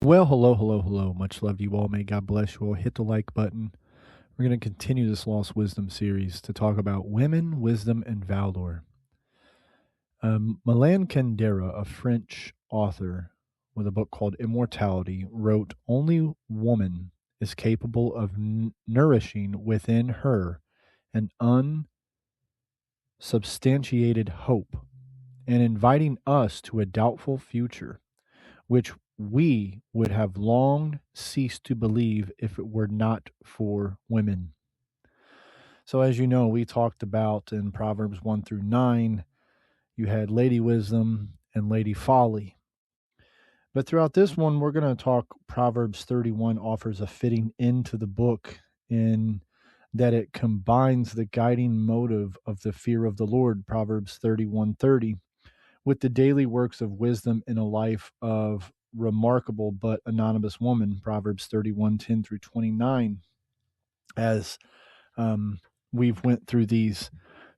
Well, hello, hello, hello. Much love to you all. May God bless you all. Hit the like button. We're going to continue this Lost Wisdom series to talk about women, wisdom, and valor. Milan Kundera, a French author with a book called Immortality, wrote, "Only woman is capable of nourishing within her an unsubstantiated hope and inviting us to a doubtful future, which we would have long ceased to believe if it were not for women." So, as you know, we talked about in Proverbs 1 through 9, you had Lady Wisdom and Lady Folly. But throughout this one, we're going to talk Proverbs 31 offers a fitting end to the book in that it combines the guiding motive of the fear of the Lord, Proverbs 31:30, with the daily works of wisdom in a life of remarkable but anonymous woman, Proverbs 31:10 through 29. As we've went through these,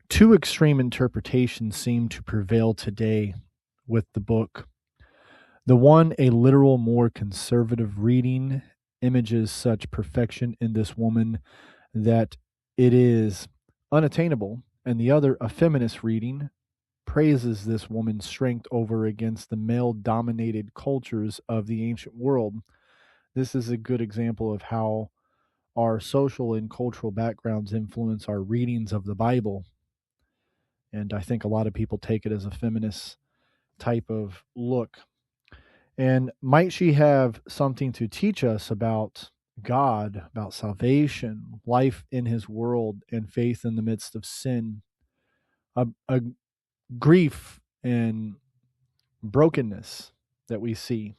two extreme interpretations seem to prevail today with the book. The one, a literal, more conservative reading, images such perfection in this woman that it is unattainable, and the other, a feminist reading, praises this woman's strength over against the male dominated cultures of the ancient world. This is a good example of how our social and cultural backgrounds influence our readings of the Bible. And I think a lot of people take it as a feminist type of look. And might she have something to teach us about God, about salvation, life in his world, and faith in the midst of sin? A grief and brokenness that we see.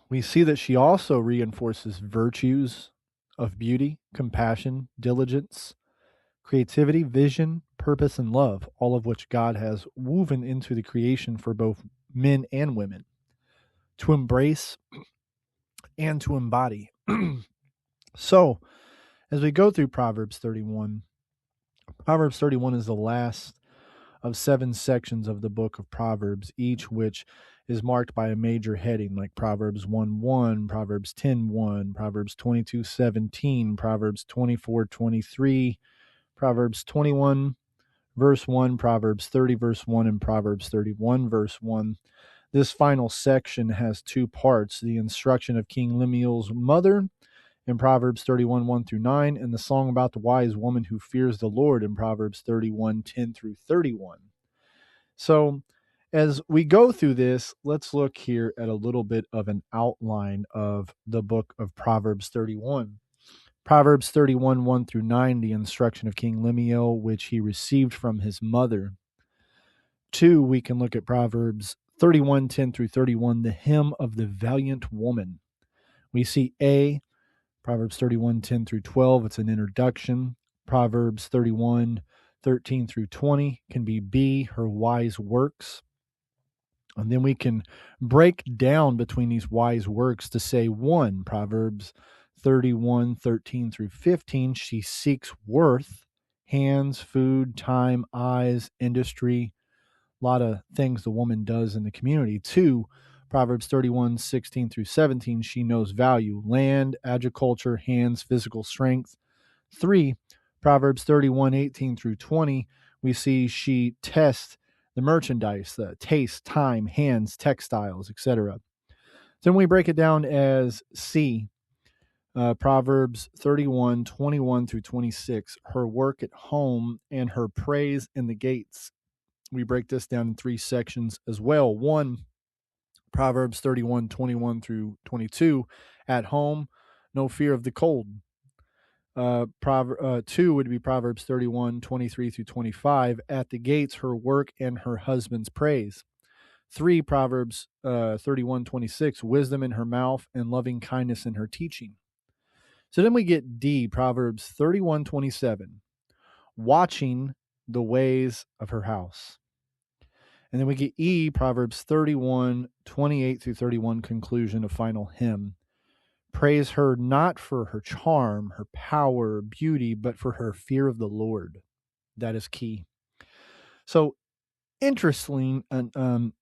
We see that she also reinforces virtues of beauty, compassion, diligence, creativity, vision, purpose, and love, all of which God has woven into the creation for both men and women to embrace and to embody. So, as we go through Proverbs 31 is the last of 7 sections of the book of Proverbs, each which is marked by a major heading like Proverbs 1:1, Proverbs 10:1, Proverbs 22:17, Proverbs 24:23, Proverbs 21 verse 1, Proverbs 30 verse 1, and Proverbs 31 verse 1. This final section has 2 parts: the instruction of King Lemuel's mother in Proverbs 31 1 through 9, and the song about the wise woman who fears the Lord in Proverbs 31 10 through 31. So, as we go through this, let's look here at a little bit of an outline of the book of Proverbs 31. Proverbs 31 1 through 9, the instruction of King Lemuel, which he received from his mother. 2, we can look at Proverbs 31 10 through 31, the hymn of the valiant woman. We see A, Proverbs 31 10 through 12, it's an introduction. Proverbs 31 13 through 20 can be B, her wise works. And then we can break down between these wise works to say 1, Proverbs 31 13 through 15, she seeks worth, hands, food, time, eyes, industry, a lot of things the woman does in the community. 2, Proverbs 31 16 through 17, she knows value, land, agriculture, hands, physical strength. 3, Proverbs 31 18 through 20, we see she tests the merchandise, the taste, time, hands, textiles, etc. Then we break it down as C, Proverbs 31 21 through 26, her work at home and her praise in the gates. We break this down in 3 sections as well. 1, Proverbs 31 21 through 22, at home, no fear of the cold. 2 would be Proverbs 31 23 through 25, at the gates, her work and her husband's praise. 3, Proverbs 31 26, wisdom in her mouth and loving kindness in her teaching. So then we get D, Proverbs 31 27, watching the ways of her house. And then we get E, Proverbs 31 28 through 31, conclusion of final hymn. Praise her not for her charm, her power, beauty, but for her fear of the Lord. That is key. So, interesting,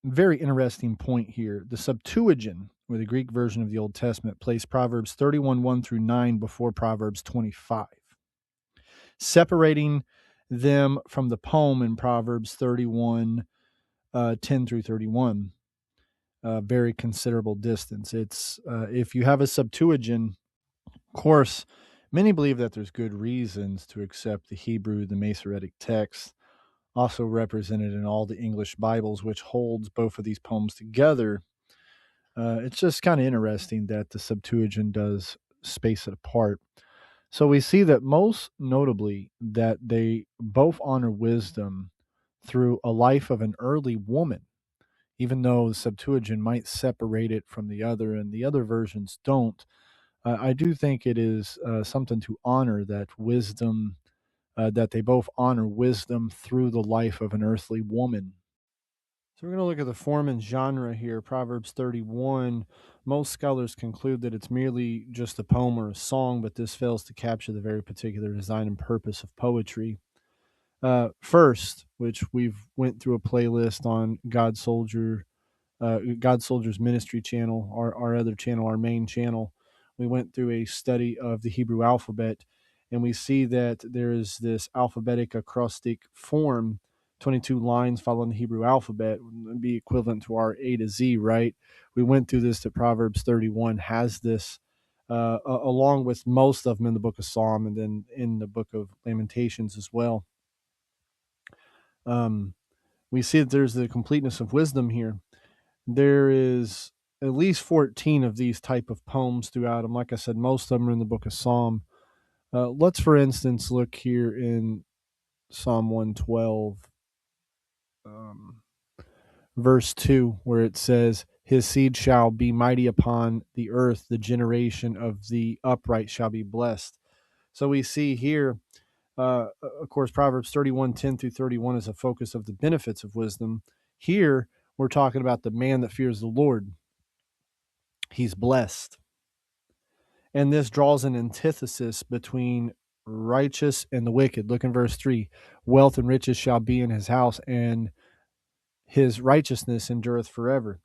very interesting point here. The Septuagint, or the Greek version of the Old Testament, place Proverbs 31, 1 through 9 before Proverbs 25, separating them from the poem in Proverbs 31, 10 through 31. Very considerable distance. It's if you have a Septuagint, of course, many believe that there's good reasons to accept the Hebrew, the Masoretic text, also represented in all the English Bibles, which holds both of these poems together. It's just kind of interesting that the Septuagint does space it apart. So we see that most notably that they both honor wisdom through a life of an early woman, even though the Septuagint might separate it from the other and the other versions don't. I do think it is something to honor that wisdom, that they both honor wisdom through the life of an earthly woman. So we're going to look at the form and genre here. Proverbs 31. Most scholars conclude that it's merely just a poem or a song, but this fails to capture the very particular design and purpose of poetry. First, which we've went through a playlist on God Soldiers Ministry channel, our other channel, our main channel. We went through a study of the Hebrew alphabet, and we see that there is this alphabetic acrostic form, 22 lines following the Hebrew alphabet, would be equivalent to our A to Z, right? We went through this, that Proverbs 31 has this, along with most of them in the book of Psalm and then in the book of Lamentations as well. We see that there's the completeness of wisdom here. There is at least 14 of these type of poems throughout them. Like I said, most of them are in the book of Psalm. Let's, for instance, look here in Psalm 112, verse 2, where it says, his seed shall be mighty upon the earth, the generation of the upright shall be blessed. So we see here, of course, Proverbs 31, 10 through 31 is a focus of the benefits of wisdom. Here, we're talking about the man that fears the Lord. He's blessed. And this draws an antithesis between righteous and the wicked. Look in verse 3. Wealth and riches shall be in his house, and his righteousness endureth forever.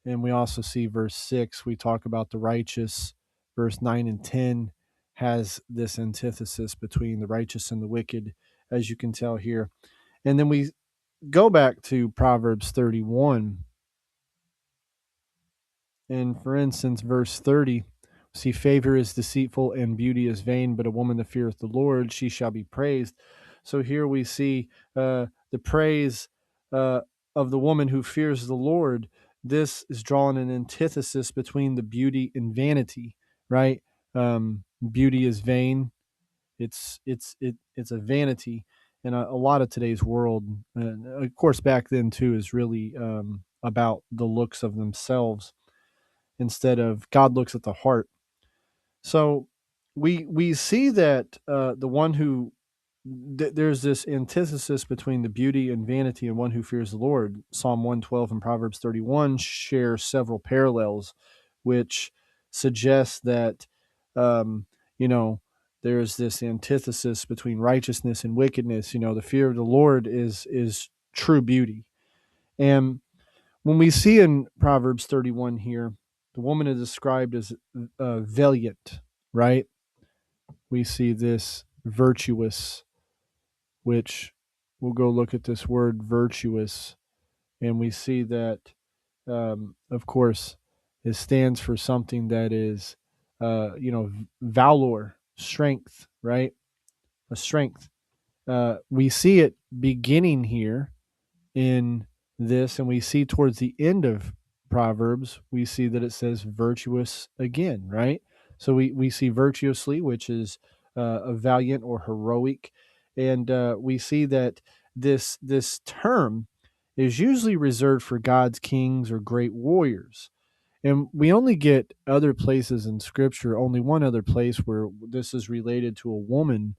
And we also see verse 6. We talk about the righteous. Verse 9 and 10 has this antithesis between the righteous and the wicked, as you can tell here. And then we go back to Proverbs 31. And for instance, verse 30, see, favor is deceitful and beauty is vain, but a woman that feareth the Lord, she shall be praised. So here we see the praise of the woman who fears the Lord. This is drawing an antithesis between the beauty and vanity, right? Beauty is vain. It's a vanity, and a lot of today's world, of course, back then too, is really about the looks of themselves instead of God looks at the heart. So we see that the one who there's this antithesis between the beauty and vanity and one who fears the Lord. Psalm 112 and Proverbs 31 share several parallels, which suggests that you know, there's this antithesis between righteousness and wickedness. You know, the fear of the Lord is true beauty. And when we see in Proverbs 31 here, the woman is described as valiant, right? We see this virtuous, which we'll go look at this word virtuous, and we see that, of course, it stands for something that is, valor, strength, right? A strength. We see it beginning here in this, and we see towards the end of Proverbs, we see that it says virtuous again, right? So we see virtuously, which is a valiant or heroic, and we see that this term is usually reserved for God's kings or great warriors. And we only get other places in Scripture, only one other place where this is related to a woman.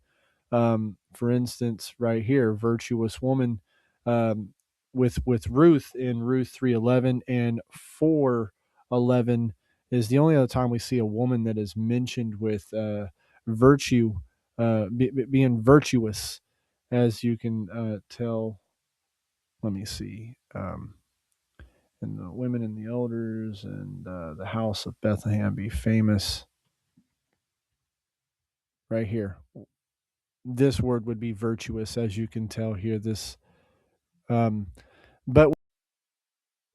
For instance, right here, virtuous woman, with Ruth in Ruth 3:11 and 4:11 is the only other time we see a woman that is mentioned with virtue, being virtuous, as you can tell. Let me see. and the women and the elders and the house of Bethlehem be famous. Right here, this word would be virtuous, as you can tell here. This, but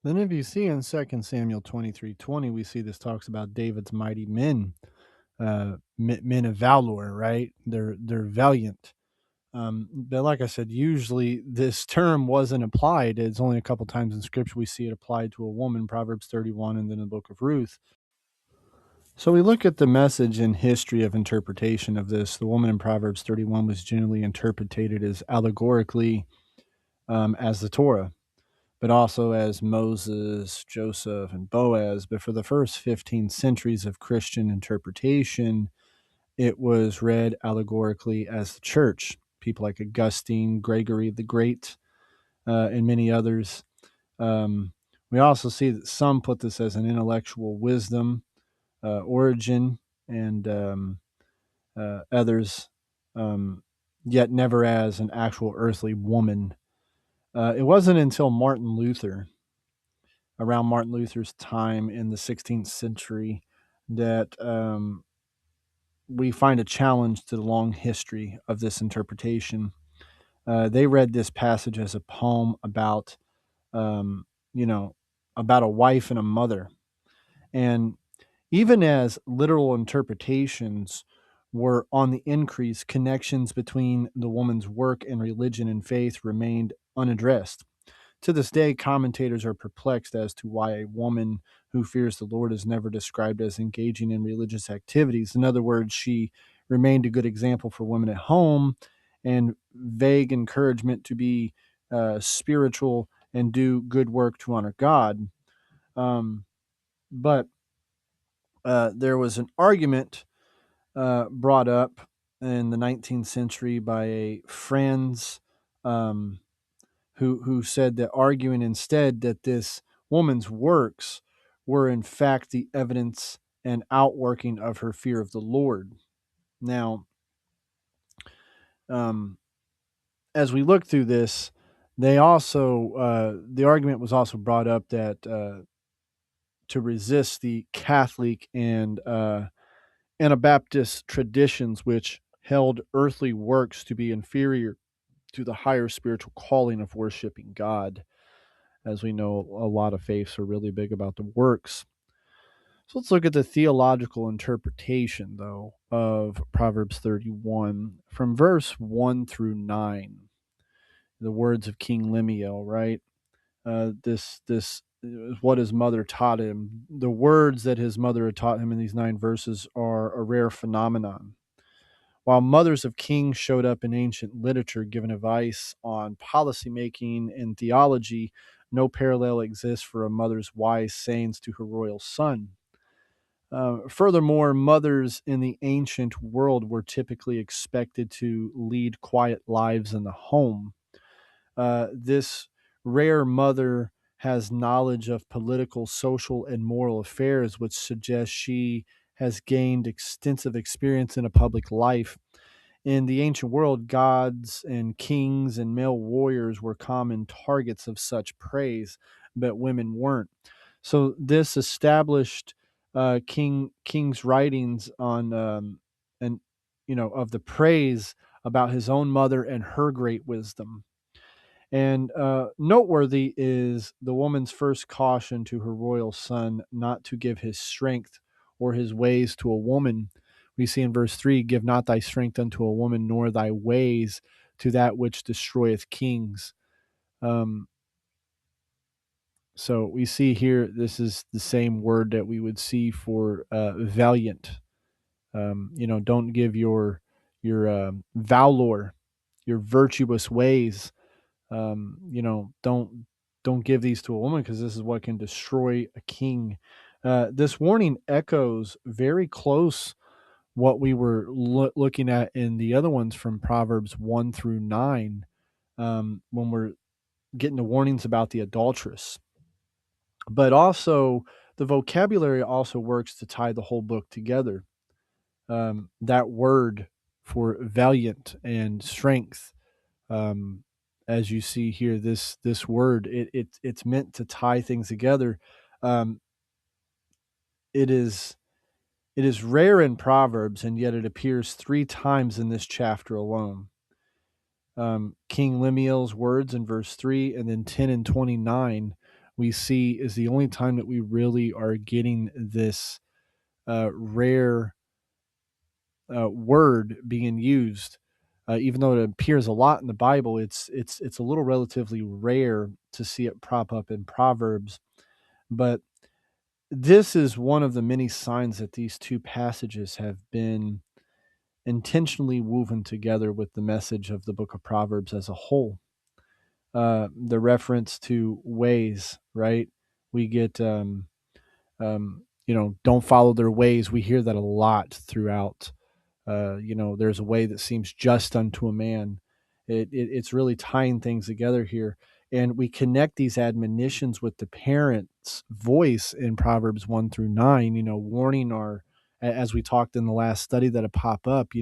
then if you see in 2 Samuel 23:20, we see this talks about David's mighty men, men of valor, right? They're valiant. But like I said, usually this term wasn't applied. It's only a couple times in Scripture we see it applied to a woman, Proverbs 31, and then in the book of Ruth. So we look at the message and history of interpretation of this. The woman in Proverbs 31 was generally interpreted as allegorically as the Torah, but also as Moses, Joseph, and Boaz. But for the first 15 centuries of Christian interpretation, it was read allegorically as the church. People like Augustine, Gregory the Great, and many others. We also see that some put this as an intellectual wisdom origin, and others, yet never as an actual earthly woman. It wasn't until around Martin Luther's time in the 16th century, that we find a challenge to the long history of this interpretation. They read this passage as a poem about, um, you know, about a wife and a mother. And even as literal interpretations were on the increase, connections between the woman's work and religion and faith remained unaddressed. To this day, commentators are perplexed as to why a woman who fears the Lord is never described as engaging in religious activities. In other words, she remained a good example for women at home, and vague encouragement to be spiritual and do good work to honor God. But there was an argument brought up in the 19th century by a Franz, um, who said that, arguing instead that this woman's works were in fact the evidence and outworking of her fear of the Lord. Now, um, as we look through this, they also the argument was also brought up that to resist the Catholic and Anabaptist traditions, which held earthly works to be inferior to the higher spiritual calling of worshiping God. As we know, a lot of faiths are really big about the works. So let's look at the theological interpretation, though, of Proverbs 31 from verse 1 through 9. The words of King Lemuel, right? This is what his mother taught him. The words that his mother had taught him in these 9 verses are a rare phenomenon. While mothers of kings showed up in ancient literature giving advice on policymaking and theology, no parallel exists for a mother's wise sayings to her royal son. Furthermore, mothers in the ancient world were typically expected to lead quiet lives in the home. This rare mother has knowledge of political, social, and moral affairs, which suggests she has gained extensive experience in a public life. In the ancient world, gods and kings and male warriors were common targets of such praise, but women weren't. So this established King's writings on and of the praise about his own mother and her great wisdom. And noteworthy is the woman's first caution to her royal son not to give his strength or his ways to a woman. We see in verse 3, give not thy strength unto a woman, nor thy ways to that which destroyeth kings. Um, so we see here, this is the same word that we would see for valiant. Don't give your valor, your virtuous ways. Don't give these to a woman, because this is what can destroy a king. This warning echoes very close what we were looking at in the other ones from Proverbs 1 through 9, when we're getting the warnings about the adulteress. But also, the vocabulary also works to tie the whole book together. That word for valiant and strength, um, as you see here, this word, it's meant to tie things together. Um, it is it is rare in Proverbs, and yet it appears 3 times in this chapter alone. King Lemuel's words in verse 3, and then 10 and 29, we see is the only time that we really are getting this rare word being used. Even though it appears a lot in the Bible, it's a little relatively rare to see it prop up in Proverbs. But this is one of the many signs that these two passages have been intentionally woven together with the message of the book of Proverbs as a whole. The reference to ways, right? We get, don't follow their ways. We hear that a lot throughout. There's a way that seems just unto a man. It's really tying things together here. And we connect these admonitions with the parent's voice in Proverbs 1 through 9, warning as we talked in the last study that had pop up,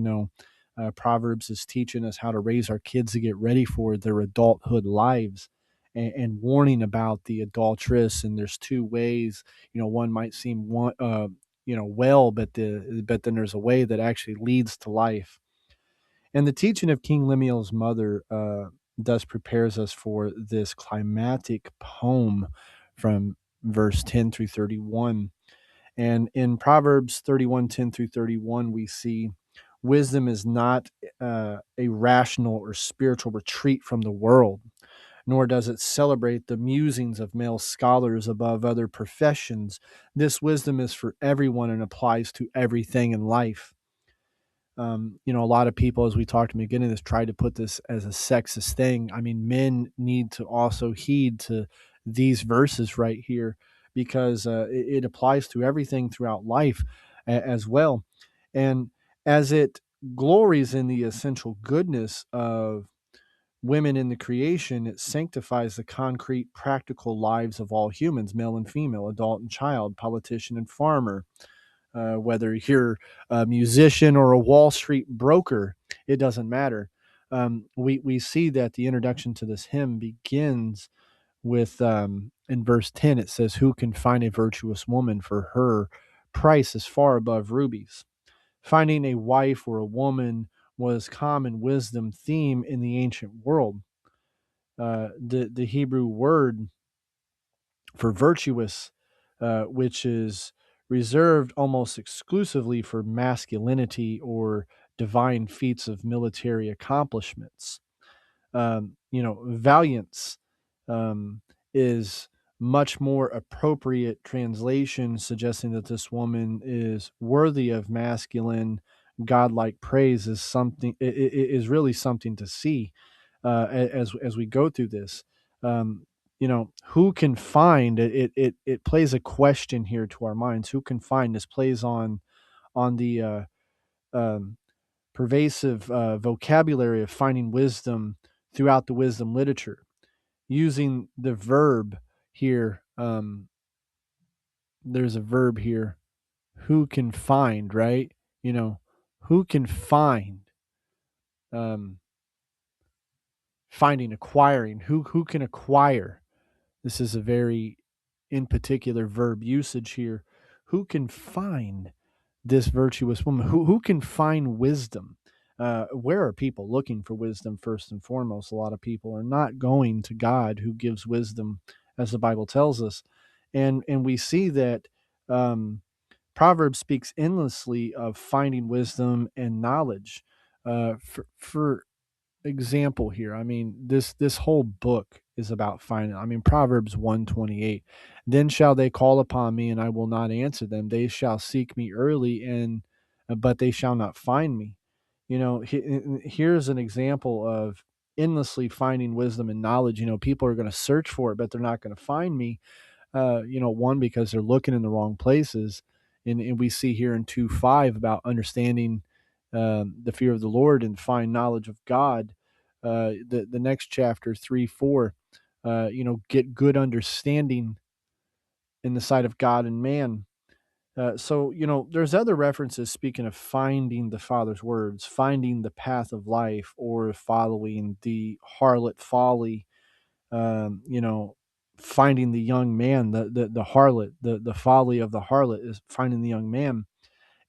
Proverbs is teaching us how to raise our kids to get ready for their adulthood lives, and warning about the adulteress. And there's two ways, one might seem well, but then there's a way that actually leads to life. And the teaching of King Lemuel's mother thus prepares us for this climatic poem from verse 10 through 31. And in Proverbs 31, 10 through 31, we see wisdom is not a rational or spiritual retreat from the world, nor does it celebrate the musings of male scholars above other professions. This wisdom is for everyone and applies to everything in life. A lot of people, as we talked in the beginning of this, try to put this as a sexist thing. I mean, men need to also heed to these verses right here, because it applies to everything throughout life as well. And as it glories in the essential goodness of women in the creation, it sanctifies the concrete, practical lives of all humans, male and female, adult and child, politician and farmer. Whether you're a musician or a Wall Street broker, it doesn't matter. We see that the introduction to this hymn begins with, in verse 10, it says, "Who can find a virtuous woman? For her price is far above rubies." Finding a wife or a woman was common wisdom theme in the ancient world. The Hebrew word for virtuous, which is reserved almost exclusively for masculinity or divine feats of military accomplishments. Valiance is much more appropriate translation, suggesting that this woman is worthy of masculine, godlike praise. Is something is really something to see as we go through this. Who can find it? It plays a question here to our minds. Who can find this? Plays on the um, pervasive vocabulary of finding wisdom throughout the wisdom literature, using the verb here. There's a verb here. Who can find, right? Who can find? Um, Finding, acquiring. Who can acquire? This is a very in particular verb usage here. Who can find this virtuous woman? Who can find wisdom? Where are people looking for wisdom first and foremost? A lot of people are not going to God, who gives wisdom, as the Bible tells us, and we see that Proverbs speaks endlessly of finding wisdom and knowledge. For example here, I mean, this whole book is about finding. I mean, Proverbs 128, then shall they call upon me and I will not answer them, they shall seek me early, and but they shall not find me. Here's an example of endlessly finding wisdom and knowledge. People are going to search for it, but they're not going to find me. One, because they're looking in the wrong places. And we see here in 2:5 about understanding the fear of the Lord and fine knowledge of God. The next chapter, 3:4, get good understanding in the sight of God and man. So, there's other references speaking of finding the Father's words, finding the path of life, or following the harlot folly, finding the young man, the harlot, the folly of the harlot is finding the young man.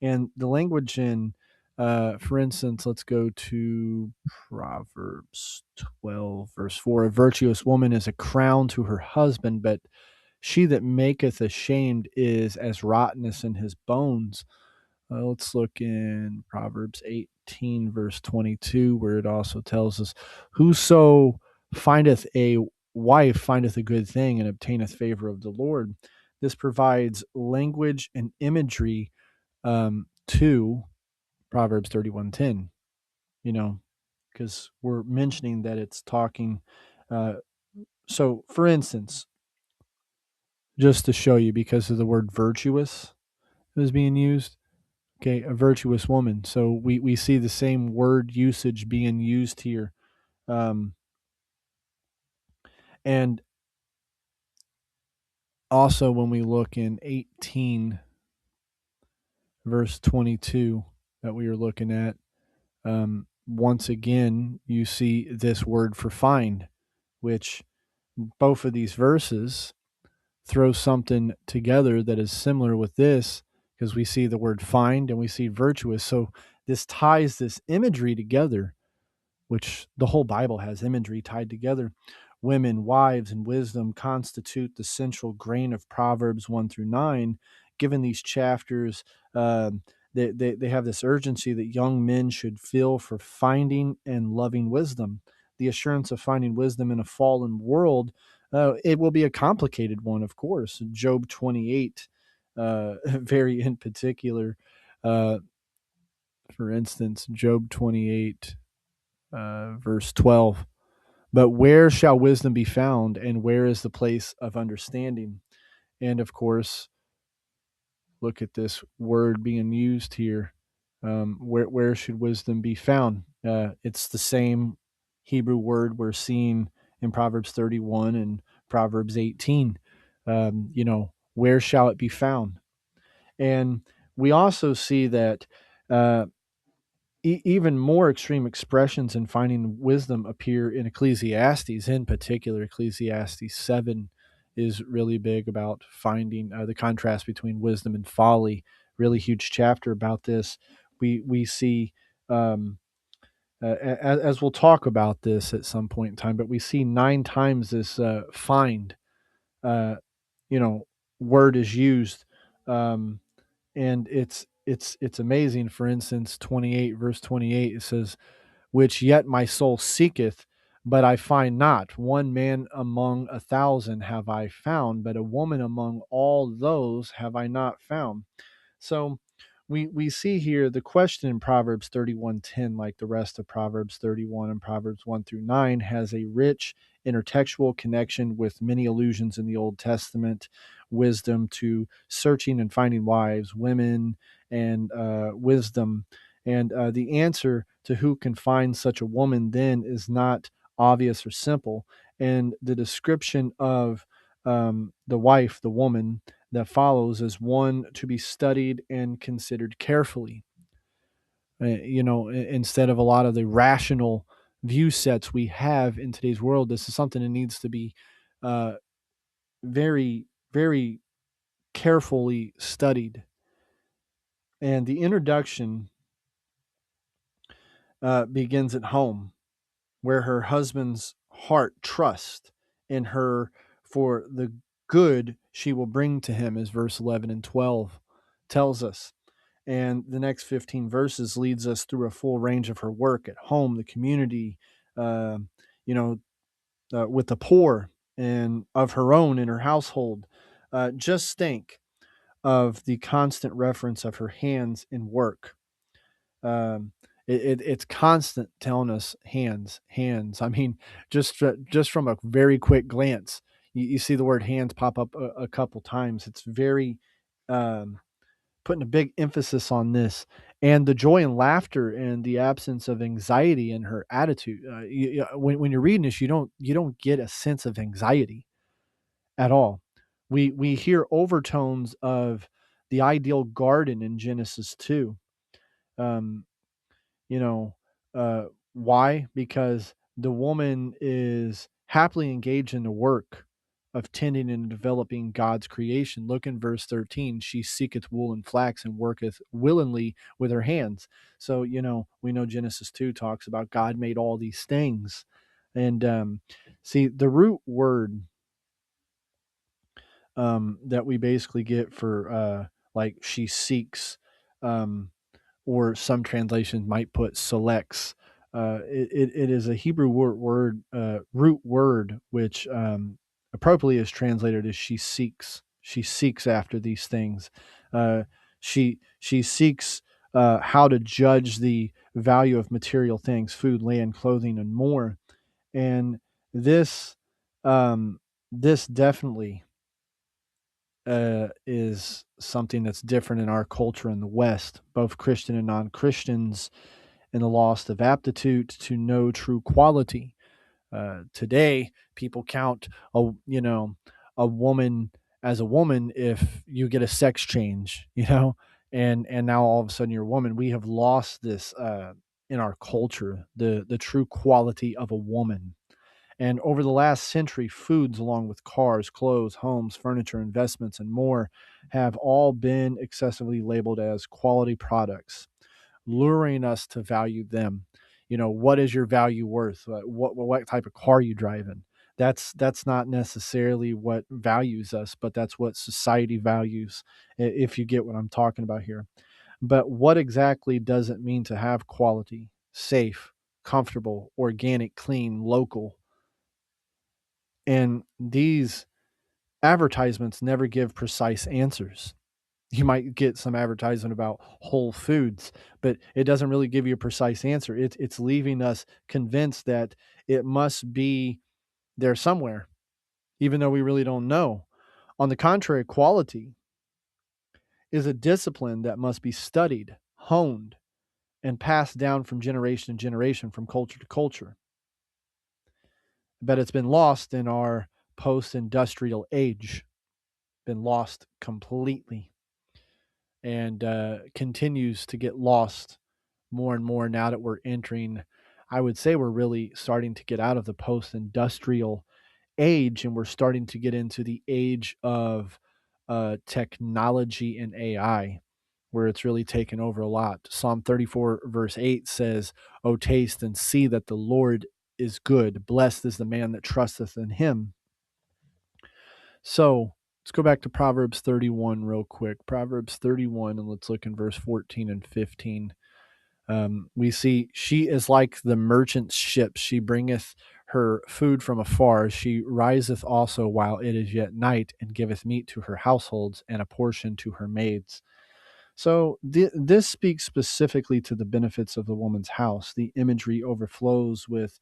And the language in, for instance, let's go to Proverbs 12, verse 4. A virtuous woman is a crown to her husband, but she that maketh ashamed is as rottenness in his bones. Let's look in Proverbs 18, verse 22, where it also tells us, whoso findeth a wife findeth a good thing and obtaineth favor of the Lord. This provides language and imagery to Proverbs 31:10, because we're mentioning that it's talking. Uh, so, for instance, just to show you, because of the word virtuous is being used, okay, a virtuous woman. So we see the same word usage being used here. Um, and also, when we look in 18, verse 22, that we are looking at, once again, you see this word for find, which both of these verses throw something together that is similar with this, because we see the word find and we see virtuous. So this ties this imagery together, which the whole Bible has imagery tied together. Women, wives, and wisdom constitute the central grain of Proverbs 1 through 9. Given these chapters, they have this urgency that young men should feel for finding and loving wisdom. The assurance of finding wisdom in a fallen world, it will be a complicated one, of course. Job 28, very in particular. Uh, for instance, Job 28, verse 12. But where shall wisdom be found, and where is the place of understanding? And of course, look at this word being used here. Where should wisdom be found? It's the same Hebrew word we're seeing in Proverbs 31 and Proverbs 18. Where shall it be found? And we also see that uh, even more extreme expressions in finding wisdom appear in Ecclesiastes. In particular, Ecclesiastes 7 is really big about finding the contrast between wisdom and folly. Really huge chapter about this. We see, as we'll talk about this at some point in time, but we see 9 times this find, uh, you know, word is used. Um, and it's amazing. For instance, 28, verse 28, it says, which yet my soul seeketh, but I find not. One man among 1,000 have I found, but a woman among all those have I not found. So we see here the question in Proverbs 31:10, like the rest of Proverbs 31 and Proverbs 1 through 9, has a rich intertextual connection with many allusions in the Old Testament wisdom to searching and finding wives, women, and wisdom. And the answer to who can find such a woman then is not obvious or simple. And the description of the wife, the woman, that follows is one to be studied and considered carefully. Instead of a lot of the rational view sets we have in today's world, this is something that needs to be uh, very, very carefully studied. And the introduction begins at home, where her husband's heart trusts in her for the good she will bring to him, as verse 11 and 12 tells us. And the next 15 verses leads us through a full range of her work at home, the community, uh, with the poor, and of her own in her household. Just think of the constant reference of her hands in work. Um, it's constant telling us hands, hands. I mean, just from a very quick glance, you see the word hands pop up a couple times. It's very um, putting a big emphasis on this, and the joy and laughter and the absence of anxiety in her attitude. When you're reading this, you don't get a sense of anxiety at all. We hear overtones of the ideal garden in Genesis 2. Um, you know, why? Because the woman is happily engaged in the work of tending and developing God's creation. Look in verse 13. She seeketh wool and flax and worketh willingly with her hands. So, we know Genesis 2 talks about God made all these things. And see, the root word that we basically get for like she seeks, um, or some translations might put selects. It is a Hebrew root word, which appropriately is translated as she seeks. She seeks after these things. Uh, she seeks how to judge the value of material things, food, land, clothing, and more. And this this definitely is something that's different in our culture in the West. Both Christian and non-Christians and the loss of aptitude to know true quality. Today, people count a woman as a woman if you get a sex change, and now all of a sudden you're a woman. We have lost this in our culture, the true quality of a woman. And over the last century, foods, along with cars, clothes, homes, furniture, investments, and more, have all been excessively labeled as quality products, luring us to value them. What is your value worth? What type of car you driving? That's not necessarily what values us, but that's what society values. If you get what I'm talking about here. But what exactly does it mean to have quality, safe, comfortable, organic, clean, local? And these advertisements never give precise answers. You might get some advertisement about Whole Foods, but it doesn't really give you a precise answer. It's leaving us convinced that it must be there somewhere, even though we really don't know. On the contrary, quality is a discipline that must be studied, honed, and passed down from generation to generation, from culture to culture. But it's been lost in our post industrial age, been lost completely, and continues to get lost more and more now that we're entering. I would say we're really starting to get out of the post industrial age, and we're starting to get into the age of technology and AI, where it's really taken over a lot. Psalm 34, verse 8 says, "O taste and see that the Lord is good. Blessed is the man that trusteth in him." So let's go back to Proverbs 31 real quick. Proverbs 31, and let's look in verse 14 and 15. We see, she is like the merchant's ship. She bringeth her food from afar. She riseth also while it is yet night, and giveth meat to her households, and a portion to her maids. So this speaks specifically to the benefits of the woman's house. The imagery overflows with,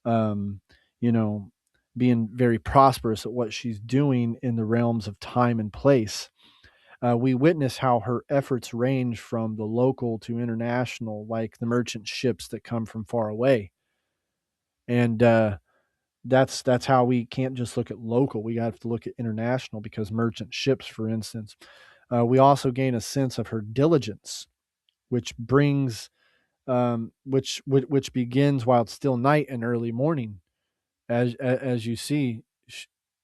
um, you know, being very prosperous at what she's doing in the realms of time and place. We witness how her efforts range from the local to international, like the merchant ships that come from far away. And that's how we can't just look at local. We have to look at international, because merchant ships, for instance. We also gain a sense of her diligence, which brings which begins while it's still night and early morning. As you see,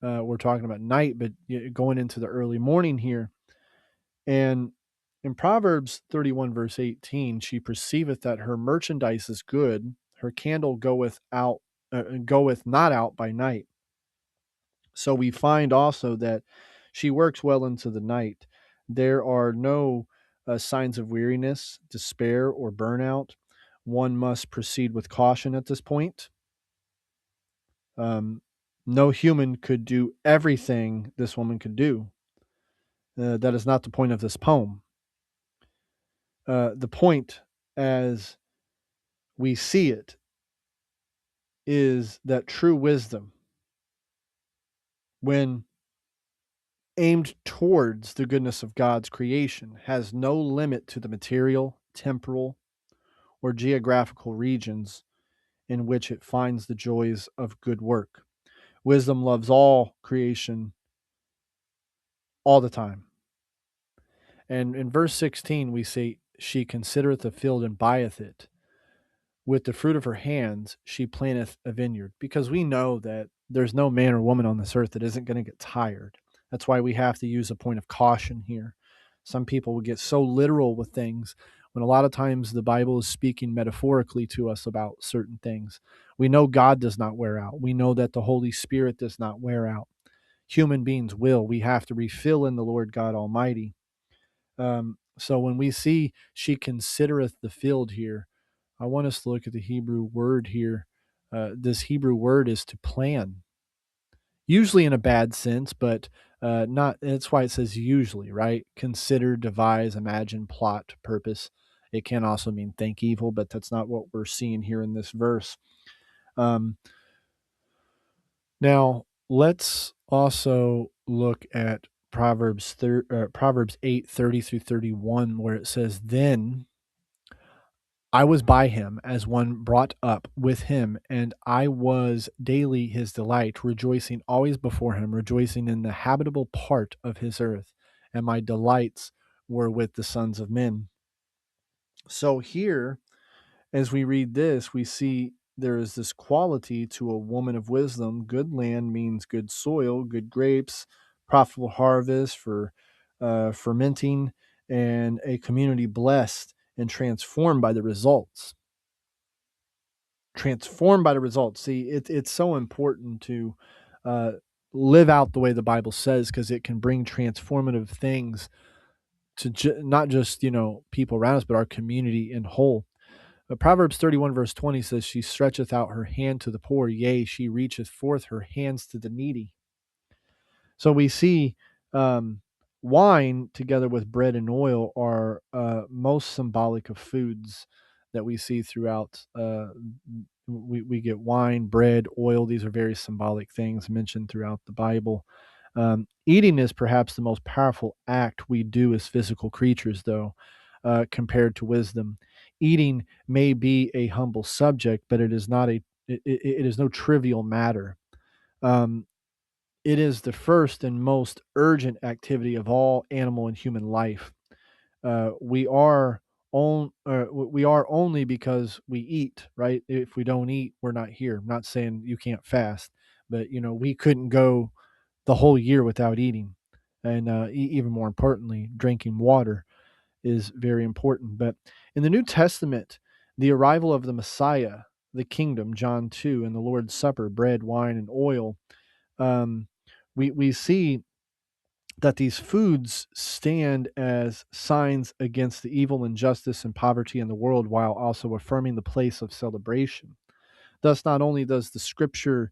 we're talking about night, but going into the early morning here. And in Proverbs 31, verse 18, she perceiveth that her merchandise is good, her candle goeth not out by night. So we find also that she works well into the night. There are no signs of weariness, despair, or burnout. One must proceed with caution at this point. Um, no human could do everything this woman could do. That is not the point of this poem. The point, as we see it, is that true wisdom, when aimed towards the goodness of God's creation, has no limit to the material, temporal, or geographical regions in which it finds the joys of good work. Wisdom loves all creation all the time. And in verse 16, we see, she considereth a field and buyeth it. With the fruit of her hands, she planteth a vineyard. Because we know that there's no man or woman on this earth that isn't going to get tired. That's why we have to use a point of caution here. Some people will get so literal with things when a lot of times the Bible is speaking metaphorically to us about certain things. We know God does not wear out. We know that the Holy Spirit does not wear out. Human beings will. We have to refill in the Lord God Almighty. So when we see she considereth the field here, I want us to look at the Hebrew word here. This Hebrew word is to plan, usually in a bad sense, but not. That's why it says usually, right? Consider, devise, imagine, plot, purpose. It can also mean think evil, but that's not what we're seeing here in this verse. Um, Now, let's also look at Proverbs 8:30 through 31, where it says, Then I was by him as one brought up with him, and I was daily his delight, rejoicing always before him, rejoicing in the habitable part of his earth, and my delights were with the sons of men. So here, as we read this, we see there is this quality to a woman of wisdom. Good land means good soil, good grapes, profitable harvest for fermenting, and a community blessed and transformed by the results. Transformed by the results. See, it's so important to uh, live out the way the Bible says, because it can bring transformative things to not just people around us, but our community in whole. Proverbs 31 verse 20 says, She stretcheth out her hand to the poor, yea, she reacheth forth her hands to the needy. So we see um, wine together with bread and oil are most symbolic of foods that we see throughout. We get wine, bread, oil. These are very symbolic things mentioned throughout the Bible. Eating is perhaps the most powerful act we do as physical creatures, though, compared to wisdom. Eating may be a humble subject, but it is not it is no trivial matter. Um, it is the first and most urgent activity of all animal and human life. We are only because we eat, right? If we don't eat, we're not here. I'm not saying you can't fast, but we couldn't go the whole year without eating, and even more importantly, drinking water is very important. But in the New Testament, the arrival of the Messiah, the kingdom, John 2, and the Lord's Supper, bread, wine, and oil, um, we see that these foods stand as signs against the evil, injustice, and poverty in the world, while also affirming the place of celebration. Thus, not only does the scripture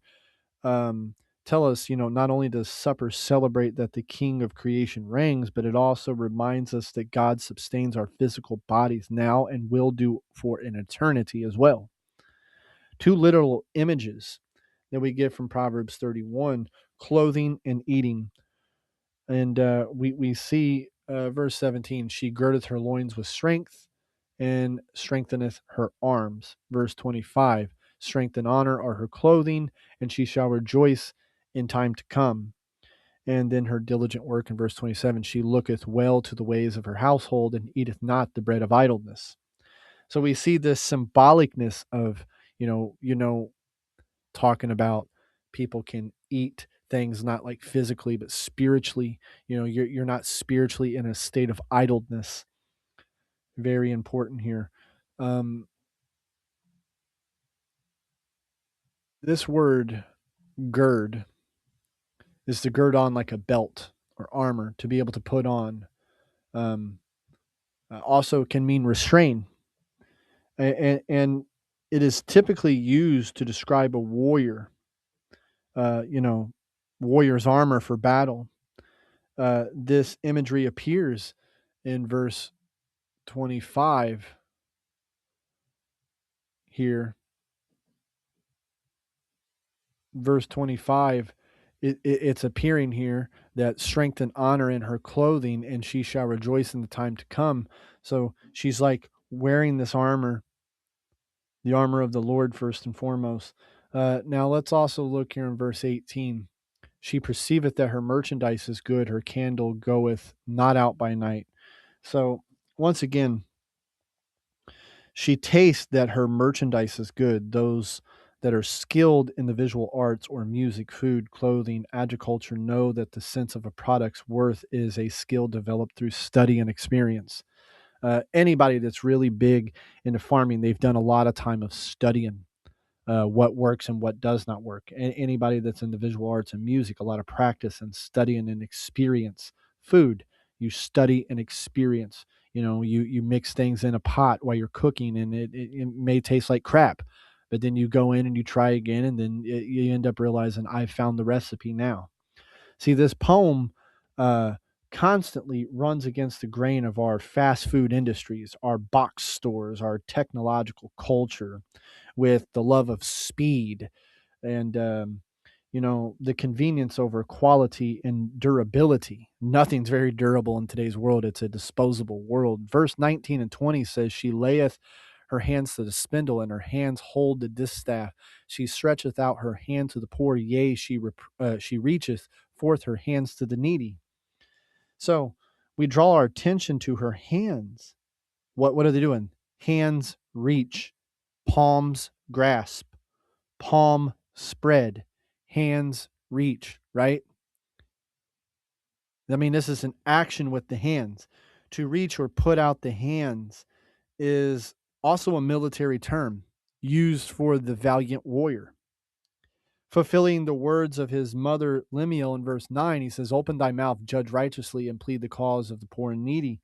um, tell us, not only does supper celebrate that the King of creation reigns, but it also reminds us that God sustains our physical bodies now and will do for an eternity as well. Two literal images that we get from Proverbs 31: clothing and eating. And we see verse 17, she girdeth her loins with strength and strengtheneth her arms. Verse 25, strength and honor are her clothing, and she shall rejoice in time to come. And then her diligent work in verse 27, she looketh well to the ways of her household and eateth not the bread of idleness. So we see this symbolicness of, talking about people can eat things not like physically but spiritually. You're not spiritually in a state of idleness. Very important here. um, this word gird is to gird on like a belt or armor, to be able to put on. um, Also can mean restrain, and it is typically used to describe a warrior, warrior's armor for battle. This imagery appears in verse 25 here. Verse 25, it's appearing here that strength and honor in her clothing, and she shall rejoice in the time to come. So she's like wearing this armor, the armor of the Lord, first and foremost. Now let's also look here in verse 18. She perceiveth that her merchandise is good, her candle goeth not out by night. So once again, she tastes that her merchandise is good. Those that are skilled in the visual arts or music, food, clothing, agriculture know that the sense of a product's worth is a skill developed through study and experience. Anybody that's really big into farming, they've done a lot of time of studying what works and what does not work. Anybody that's in the visual arts and music, a lot of practice and studying and experience. Food, you study and experience. You mix things in a pot while you're cooking, and it may taste like crap, but then you go in and you try again, and then you end up realizing I found the recipe now. See, this poem constantly runs against the grain of our fast food industries, our box stores, our technological culture, with the love of speed and the convenience over quality and durability. Nothing's very durable in today's world. It's a disposable world. Verse 19 and 20 says, she layeth her hands to the spindle, and her hands hold the distaff. She stretcheth out her hand to the poor, yea, she reacheth forth her hands to the needy. So we draw our attention to her hands. What are they doing? Hands reach, palms grasp, palm spread, hands reach, right? I mean, this is an action with the hands. To reach or put out the hands is also a military term used for the valiant warrior. Fulfilling the words of his mother Lemuel in verse 9, he says, open thy mouth, judge righteously, and plead the cause of the poor and needy.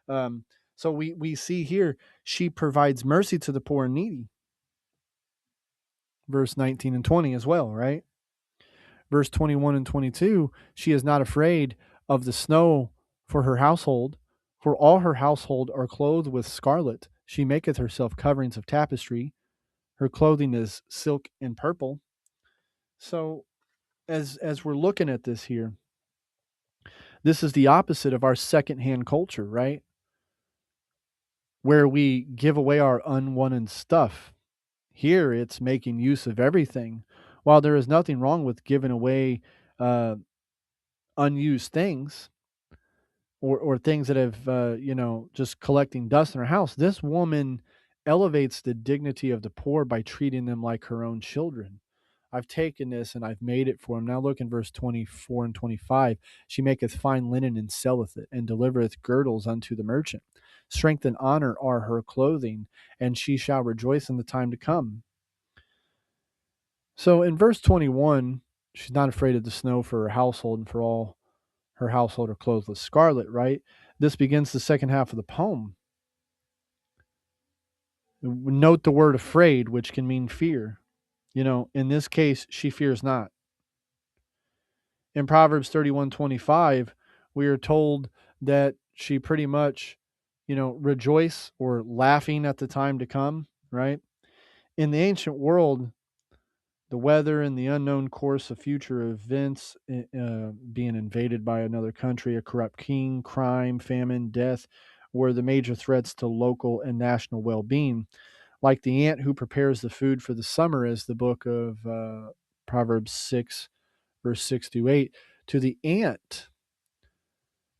Um, so we see here, she provides mercy to the poor and needy. Verse 19 and 20 as well, right? Verse 21 and 22, she is not afraid of the snow for her household, for all her household are clothed with scarlet. She maketh herself coverings of tapestry. Her clothing is silk and purple. So as we're looking at this here, this is the opposite of our secondhand culture, right? Where we give away our unwanted stuff. Here it's making use of everything. While there is nothing wrong with giving away uh, unused things, or things that have just collecting dust in her house, this woman elevates the dignity of the poor by treating them like her own children. I've taken this and I've made it for him. Now look in verse 24 and 25. She maketh fine linen and selleth it, and delivereth girdles unto the merchant. Strength and honor are her clothing, and she shall rejoice in the time to come. So in verse 21, she's not afraid of the snow for her household, and for all her household are clothed with scarlet, right? This begins the second half of the poem. Note the word afraid, which can mean fear. In this case, she fears not. In Proverbs 31:25, we are told that she pretty much, rejoice or laughing at the time to come, right? In the ancient world, the weather and the unknown course of future events, being invaded by another country, a corrupt king, crime, famine, death, were the major threats to local and national well being. Like the ant who prepares the food for the summer, as the book of Proverbs 6, verse 6 to 8, to the ant,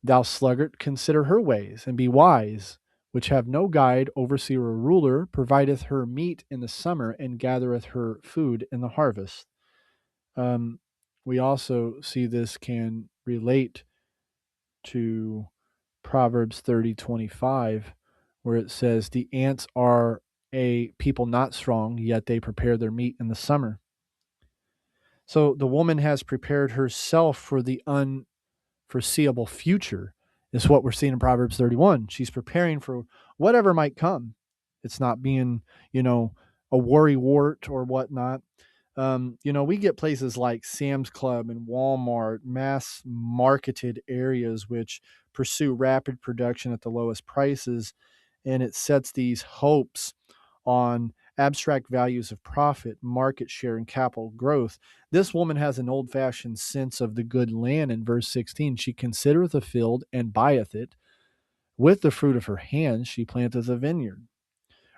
thou sluggard, consider her ways and be wise, which have no guide, overseer, or ruler, provideth her meat in the summer and gathereth her food in the harvest. Um, we also see this can relate to Proverbs 30:25, where it says, the ants are a people not strong, yet they prepare their meat in the summer. So the woman has prepared herself for the unforeseeable future, is what we're seeing in Proverbs 31. She's preparing for whatever might come. It's not being, a worry wart or whatnot. We get places like Sam's Club and Walmart, mass marketed areas which pursue rapid production at the lowest prices, and it sets these hopes on abstract values of profit, market share, and capital growth. This woman has an old fashioned sense of the good land. In verse 16, she considereth a field and buyeth it. With the fruit of her hands, she planteth a vineyard.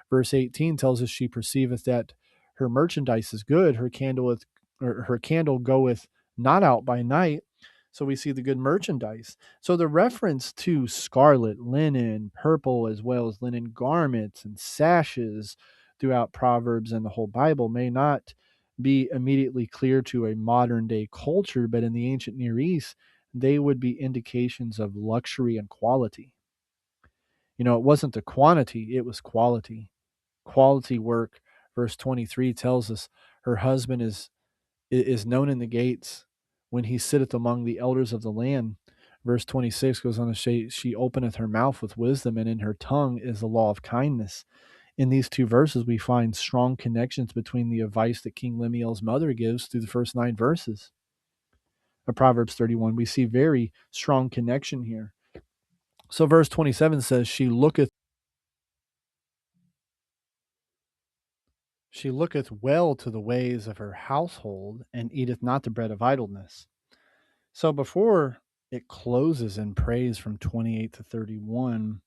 Verse 18 tells us she perceiveth that her merchandise is good, her candle goeth not out by night. So we see the good merchandise. So the reference to scarlet, linen, purple, as well as linen garments and sashes throughout Proverbs and the whole Bible may not be immediately clear to a modern day culture, but in the ancient Near East, they would be indications of luxury and quality. It wasn't the quantity, it was quality. Quality work. Verse 23 tells us her husband is known in the gates when he sitteth among the elders of the land. Verse 26 goes on to say, she openeth her mouth with wisdom, and in her tongue is the law of kindness. In these two verses, we find strong connections between the advice that King Lemuel's mother gives through the first 9 verses of Proverbs 31. We see very strong connection here. So verse 27 says, She looketh well to the ways of her household, and eateth not the bread of idleness. So before it closes in praise from 28 to 31,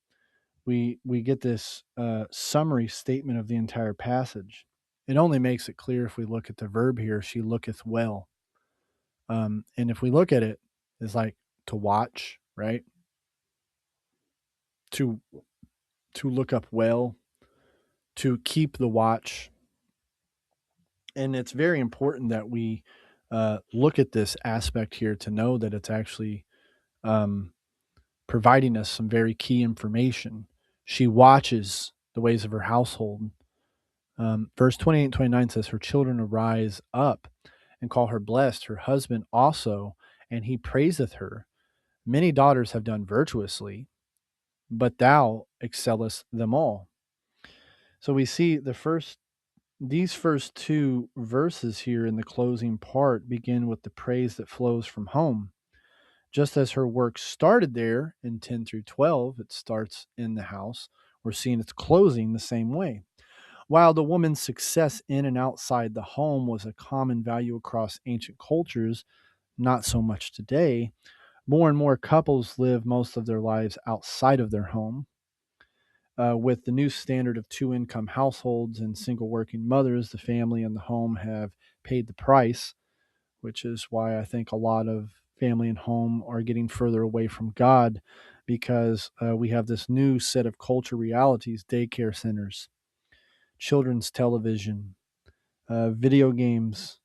we get this summary statement of the entire passage. It only makes it clear if we look at the verb here, she looketh well. And if we look at it, it's like to watch, right? To look up well, to keep the watch. And it's very important that we look at this aspect here to know that it's actually um, providing us some very key information. She watches the ways of her household. Verse 28 and 29 says, her children arise up and call her blessed, her husband also, and he praiseth her. Many daughters have done virtuously, but thou excellest them all. So we see these first 2 verses here in the closing part begin with the praise that flows from home. Just as her work started there in 10 through 12, it starts in the house. We're seeing its closing the same way. While the woman's success in and outside the home was a common value across ancient cultures, not so much today, more and more couples live most of their lives outside of their home. With the new standard of 2 income households and single working mothers, the family and the home have paid the price, which is why I think a lot of family and home are getting further away from God because we have this new set of culture realities: daycare centers, children's television, video games,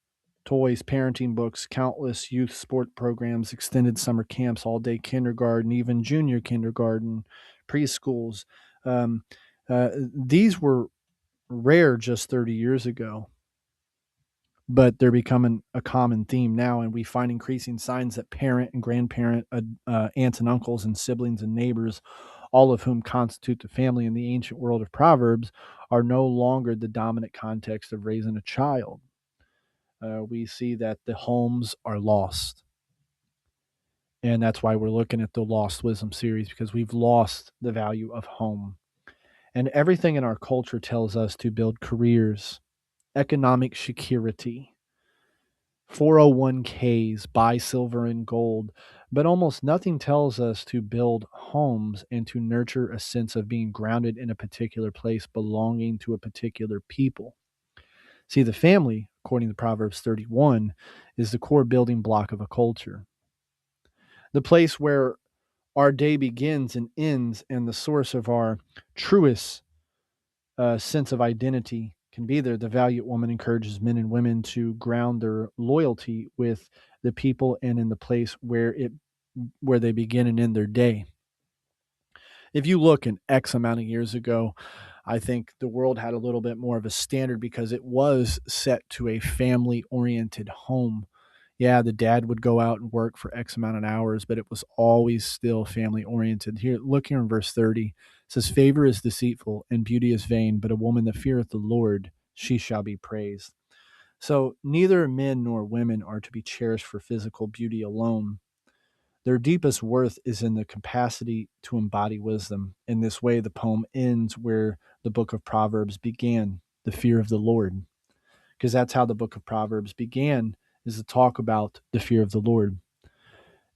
toys, parenting books, countless youth sport programs, extended summer camps, all day kindergarten, even junior kindergarten, preschools. Um, these were rare just 30 years ago, but they're becoming a common theme now. And we find increasing signs that parent and grandparent, aunts and uncles and siblings and neighbors, all of whom constitute the family in the ancient world of Proverbs, are no longer the dominant context of raising a child. We see that the homes are lost. And that's why we're looking at the Lost Wisdom series, because we've lost the value of home. And everything in our culture tells us to build careers, economic security, 401ks, buy silver and gold, but almost nothing tells us to build homes and to nurture a sense of being grounded in a particular place, belonging to a particular people. See, the family, according to Proverbs 31, is the core building block of a culture, the place where our day begins and ends, and the source of our truest sense of identity can be there. The Valiant Woman encourages men and women to ground their loyalty with the people and in the place where they begin and end their day. If you look in X amount of years ago, I think the world had a little bit more of a standard because it was set to a family oriented home. Yeah, the dad would go out and work for X amount of hours, but it was always still family oriented. Look here in verse 30. It says, favor is deceitful and beauty is vain, but a woman that feareth the Lord, she shall be praised. So neither men nor women are to be cherished for physical beauty alone. Their deepest worth is in the capacity to embody wisdom. In this way, the poem ends where the book of Proverbs began, the fear of the Lord, because that's how the book of Proverbs began, is to talk about the fear of the Lord.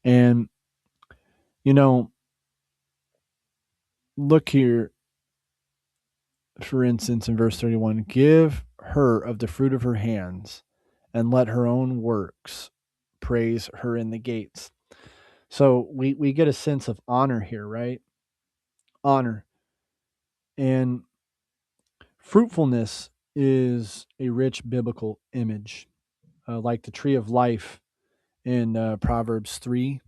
And, you know, look here, for instance, in verse 31, give her of the fruit of her hands and let her own works praise her in the gates. So we get a sense of honor here, right? Honor. And fruitfulness is a rich biblical image, like the tree of life in Proverbs 3,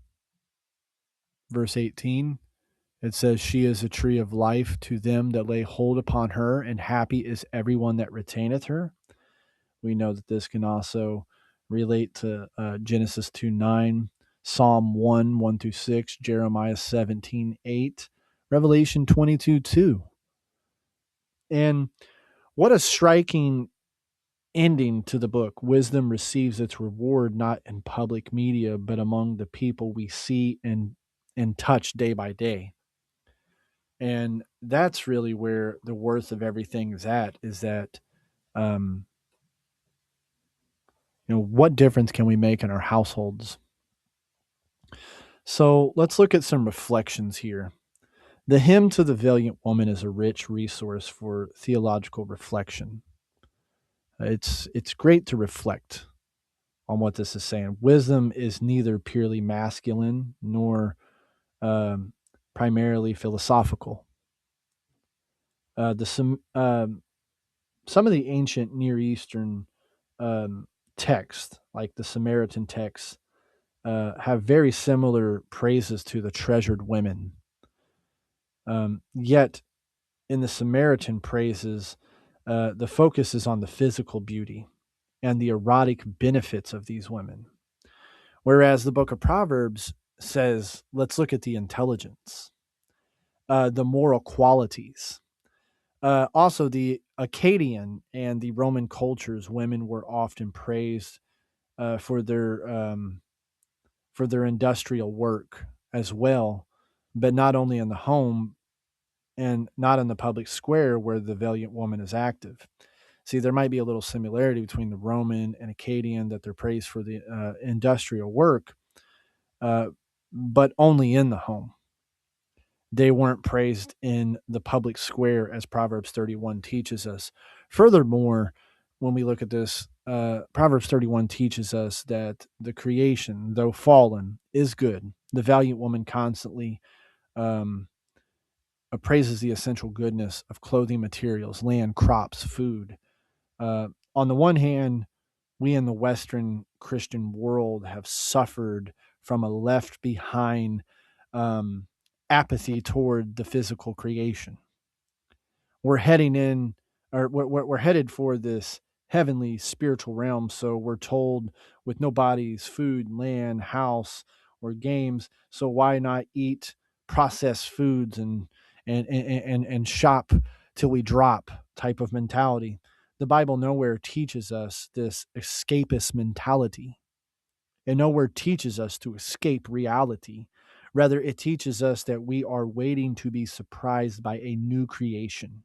verse 18. It says, "She is a tree of life to them that lay hold upon her, and happy is everyone that retaineth her." We know that this can also relate to Genesis 2 9, Psalm 1 1 through 6, Jeremiah 17 8, Revelation 22 2. And what a striking ending to the book. Wisdom receives its reward not in public media, but among the people we see and touch day by day. And that's really where the worth of everything is at, is that um, what difference can we make in our households? So let's look at some reflections here. The hymn to the valiant woman is a rich resource for theological reflection. It's great to reflect on what this is saying. Wisdom is neither purely masculine nor um, primarily philosophical. Some of the ancient Near Eastern um, texts, like the Samaritan texts, have very similar praises to the treasured women. Yet, in the Samaritan praises, the focus is on the physical beauty and the erotic benefits of these women. Whereas the book of Proverbs says, let's look at the intelligence, the moral qualities. Also, the Akkadian and the Roman cultures, women were often praised uh, for their um, for their industrial work as well, but not only in the home and not in the public square where the valiant woman is active. See, there might be a little similarity between the Roman and Akkadian, that they're praised for the industrial work, uh, but only in the home. They weren't praised in the public square, as Proverbs 31 teaches us. Furthermore, when we look at this, Proverbs 31 teaches us that the creation, though fallen, is good. The valiant woman constantly um, appraises the essential goodness of clothing materials, land, crops, food. On the one hand, we in the Western Christian world have suffered from a left behind um, apathy toward the physical creation. We're heading in, or we're headed for this heavenly spiritual realm. So we're told, with no bodies, food, land, house, or games. So why not eat processed foods and shop till we drop type of mentality? The Bible nowhere teaches us this escapist mentality. It nowhere teaches us to escape reality. Rather, it teaches us that we are waiting to be surprised by a new creation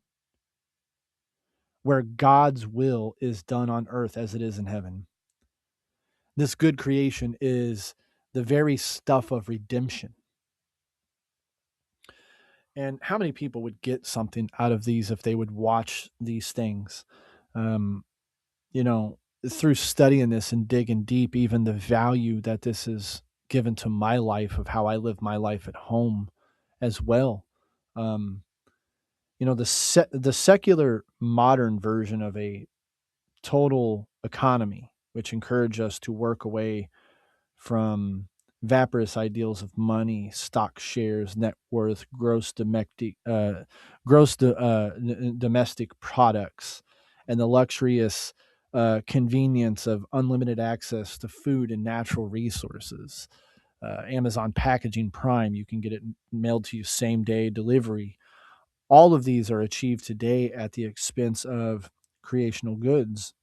where God's will is done on earth as it is in heaven. This good creation is the very stuff of redemption. And how many people would get something out of these if they would watch these things? Um, you know, through studying this and digging deep, even the value that this is given to my life, of how I live my life at home as well. Um, the secular modern version of a total economy, which encourage us to work away from vaporous ideals of money, stock shares, net worth, domestic products, and the luxurious convenience of unlimited access to food and natural resources. Amazon Packaging Prime, you can get it mailed to you same day delivery. All of these are achieved today at the expense of creational goods,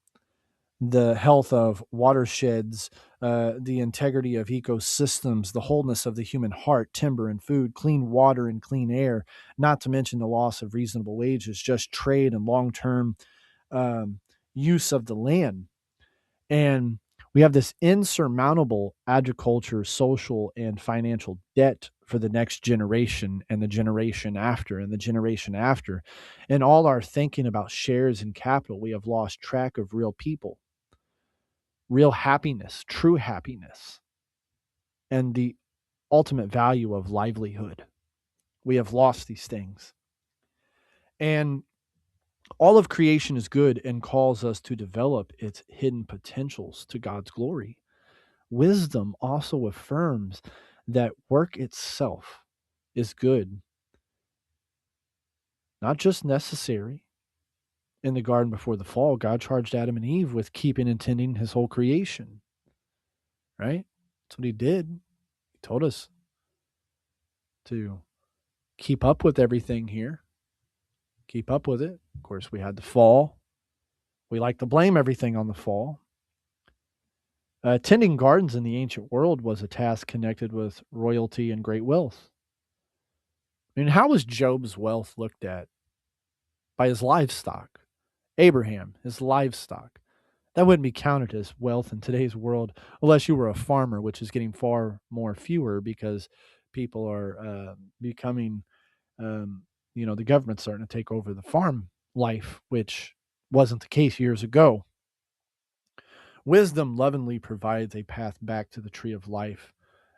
the health of watersheds, the integrity of ecosystems, the wholeness of the human heart, timber and food, clean water and clean air, not to mention the loss of reasonable wages, just trade and long term um, use of the land. And we have this insurmountable agriculture, social, and financial debt for the next generation and the generation after and the generation after. And all our thinking about shares and capital, we have lost track of real people, real happiness, true happiness, and the ultimate value of livelihood. We have lost these things. And all of creation is good and calls us to develop its hidden potentials to God's glory. Wisdom also affirms that work itself is good, not just necessary. In the garden before the fall, God charged Adam and Eve with keeping and tending his whole creation, right? That's what he did. He told us to keep up with everything here, keep up with it. Of course, we had the fall. We like to blame everything on the fall. Tending gardens in the ancient world was a task connected with royalty and great wealth. I mean, how was Job's wealth looked at? By his livestock. Abraham, his livestock. That wouldn't be counted as wealth in today's world unless you were a farmer, which is getting far more fewer because people are becoming, um, the government's starting to take over the farm life, which wasn't the case years ago. Wisdom lovingly provides a path back to the tree of life,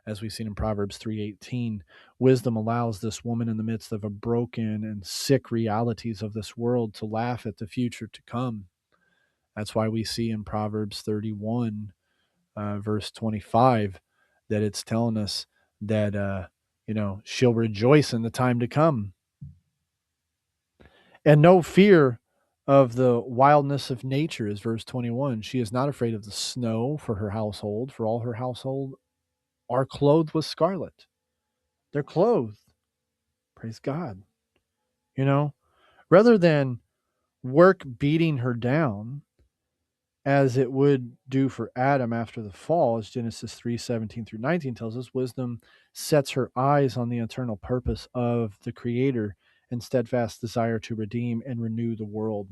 as we've seen in Proverbs 3:18. Wisdom allows this woman in the midst of a broken and sick realities of this world to laugh at the future to come. That's why we see in Proverbs 31, verse 25, that it's telling us that, she'll rejoice in the time to come. And no fear of the wildness of nature is verse 21. She is not afraid of the snow for her household, for all her household are clothed with scarlet. They're clothed. Praise God. Rather than work beating her down, as it would do for Adam after the fall, as Genesis 3:17 through 19 tells us, wisdom sets her eyes on the eternal purpose of the Creator and steadfast desire to redeem and renew the world.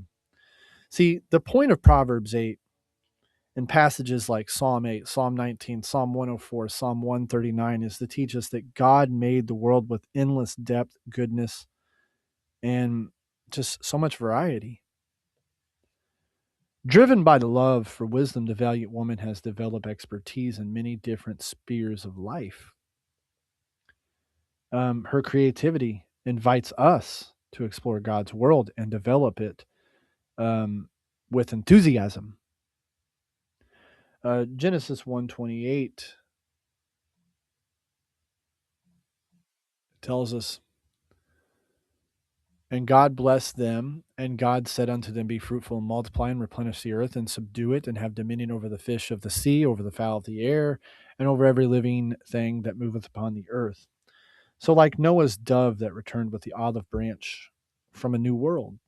See, the point of Proverbs 8 and passages like Psalm 8, Psalm 19, Psalm 104, Psalm 139 is to teach us that God made the world with endless depth, goodness, and just so much variety. Driven by the love for wisdom, the valiant woman has developed expertise in many different spheres of life. Her creativity invites us to explore God's world and develop it with enthusiasm. Genesis 1:28 tells us, and God blessed them, and God said unto them, be fruitful and multiply and replenish the earth and subdue it and have dominion over the fish of the sea, over the fowl of the air, and over every living thing that moveth upon the earth. So, like Noah's dove that returned with the olive branch from a new world,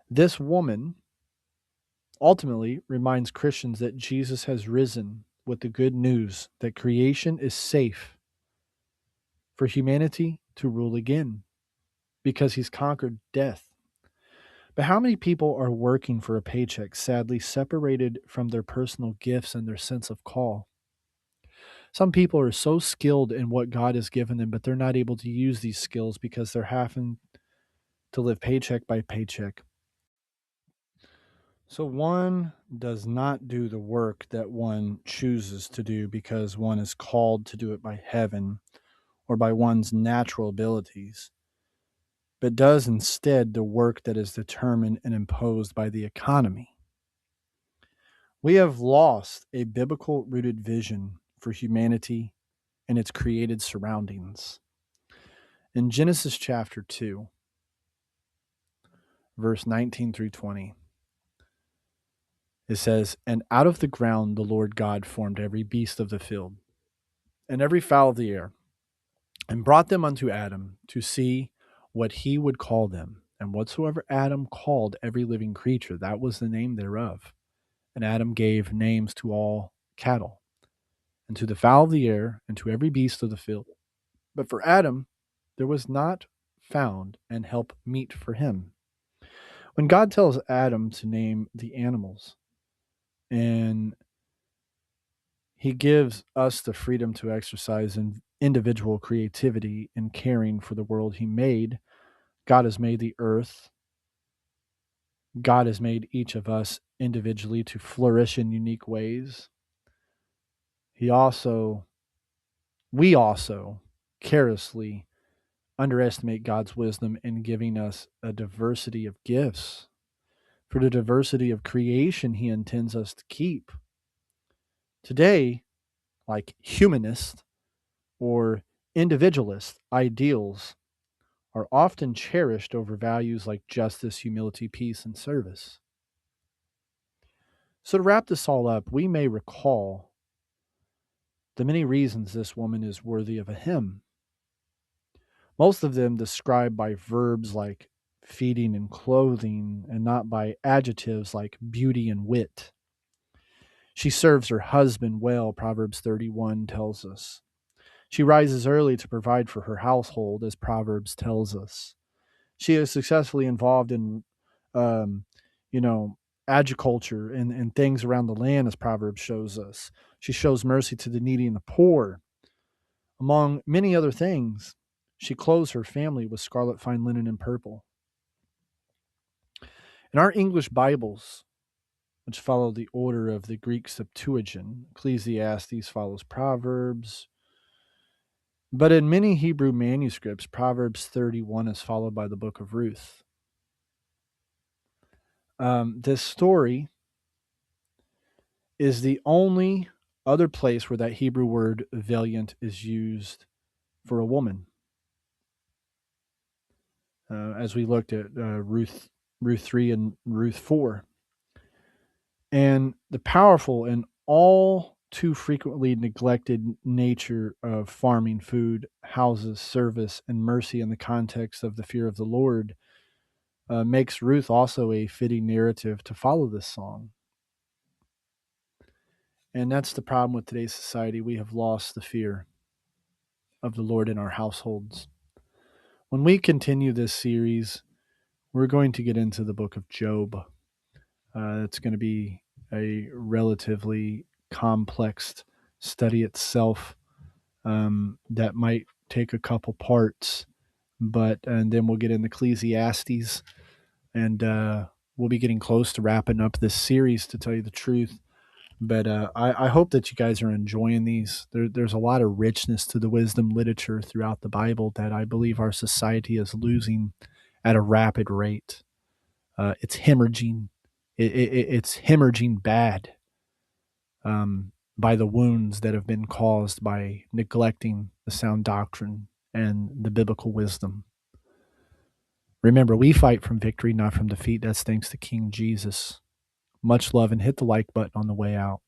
this woman ultimately reminds Christians that Jesus has risen with the good news that creation is safe for humanity to rule again because he's conquered death. But how many people are working for a paycheck, sadly separated from their personal gifts and their sense of call? Some people are so skilled in what God has given them, but they're not able to use these skills because they're having to live paycheck by paycheck. So one does not do the work that one chooses to do because one is called to do it by heaven or by one's natural abilities, but does instead the work that is determined and imposed by the economy. We have lost a biblical rooted vision for humanity and its created surroundings. In Genesis chapter 2, verse 19 through 20, it says, and out of the ground the Lord God formed every beast of the field and every fowl of the air, and brought them unto Adam to see what he would call them. And whatsoever Adam called every living creature, that was the name thereof. And Adam gave names to all cattle, and to the fowl of the air, and to every beast of the field. But for Adam there was not found an help meet for him. When God tells Adam to name the animals, and he gives us the freedom to exercise individual creativity in caring for the world he made. God has made the earth. God has made each of us individually to flourish in unique ways. We also carelessly underestimate God's wisdom in giving us a diversity of gifts for the diversity of creation he intends us to keep. Today, like humanist or individualist ideals are often cherished over values like justice, humility, peace, and service. So, to wrap this all up, we may recall the many reasons this woman is worthy of a hymn, most of them described by verbs like feeding and clothing, and not by adjectives like beauty and wit. She serves her husband well, Proverbs 31 tells us. She rises early to provide for her household, as Proverbs tells us. She is successfully involved in, um, you know, agriculture and things around the land, as Proverbs shows us. She shows mercy to the needy and the poor. Among many other things, she clothes her family with scarlet fine linen and purple. In our English Bibles, which follow the order of the Greek Septuagint, Ecclesiastes follows Proverbs, but in many Hebrew manuscripts, Proverbs 31 is followed by the book of Ruth. This story is the only other place where that Hebrew word valiant is used for a woman. As we looked at Ruth 3 and Ruth 4. And the powerful and all too frequently neglected nature of farming, food, houses, service, and mercy in the context of the fear of the Lord makes Ruth also a fitting narrative to follow this song. And that's the problem with today's society. We have lost the fear of the Lord in our households. When we continue this series, we're going to get into the book of Job. It's going to be a relatively complex study itself that might take a couple parts, and then we'll get into Ecclesiastes, and we'll be getting close to wrapping up this series, to tell you the truth. But I hope that you guys are enjoying these. There's a lot of richness to the wisdom literature throughout the Bible that I believe our society is losing at a rapid rate. It's hemorrhaging. It's hemorrhaging bad by the wounds that have been caused by neglecting the sound doctrine and the biblical wisdom. Remember, we fight from victory, not from defeat. That's thanks to King Jesus. Much love, and hit the like button on the way out.